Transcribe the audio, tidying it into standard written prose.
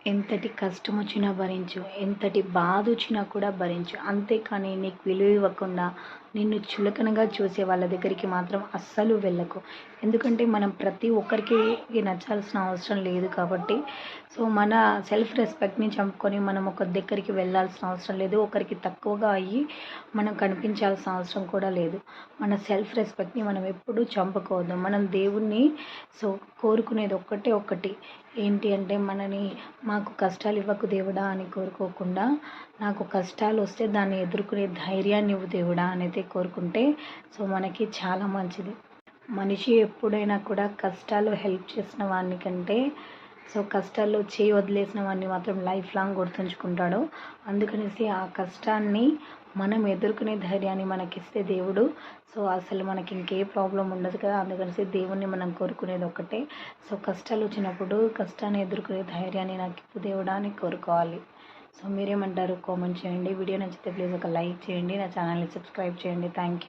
ఎంతటి కష్టమొచ్చినా భరించు. ఎంతటి బాధొచ్చినా కూడా భరించు. అంతేకానీ నీకు విలువ ఇవ్వకుండా, నిన్ను చులకనగా చూసే వాళ్ళ దగ్గరికి మాత్రం అస్సలు వెళ్ళకు. ఎందుకంటే మనం ప్రతి ఒక్కరికి నచ్చాల్సిన అవసరం లేదు కాబట్టి, సో మన సెల్ఫ్ రెస్పెక్ట్‌ని చంపుకొని మనం ఒకరి దగ్గరికి వెళ్ళాల్సిన అవసరం లేదు. ఒకరికి తక్కువగా అయ్యి మనం కనిపించాల్సిన అవసరం కూడా లేదు. మన సెల్ఫ్ రెస్పెక్ట్‌ని మనం ఎప్పుడూ చంపుకోవద్దు. మనం దేవుణ్ణి సో కోరుకునేది ఒక్కటే ఒక్కటి. ఏంటి అంటే మాకు కష్టాలు ఇవ్వకు దేవుడా అని కోరుకోకుండా, నాకు కష్టాలొస్తే దాన్ని ఎదుర్కొనే ధైర్యాన్ని ఇవ్వు దేవుడా అనేది కోరుకుంటే సో మనకి చాలా మంచిది. మనిషి ఎప్పుడైనా కూడా కష్టాల్లో హెల్ప్ చేసిన వాని కంటే సో కష్టాల్లో చేయి వదిలేసిన వాడిని మాత్రం లైఫ్ లాంగ్ గుర్తుంచుకుంటాడు. అందుకనేసి ఆ కష్టాన్ని మనం ఎదుర్కొనే ధైర్యాన్ని మనకిస్తే దేవుడు సో అసలు మనకి ఇంకే ప్రాబ్లం ఉండదు కదా. అందుకనేసి దేవుణ్ణి మనం కోరుకునేది ఒక్కటే. సో కష్టాలు వచ్చినప్పుడు కష్టాన్ని ఎదుర్కొనే ధైర్యాన్ని నాకు ఇవ్వు దేవుడా అని కోరుకోవాలి. సో మీరేమంటారు? కామెంట్ చేయండి. వీడియో నచ్చితే ప్లీజ్ ఒక లైక్ చేయండి. నా ఛానల్ని సబ్స్క్రైబ్ చేయండి. Thank you.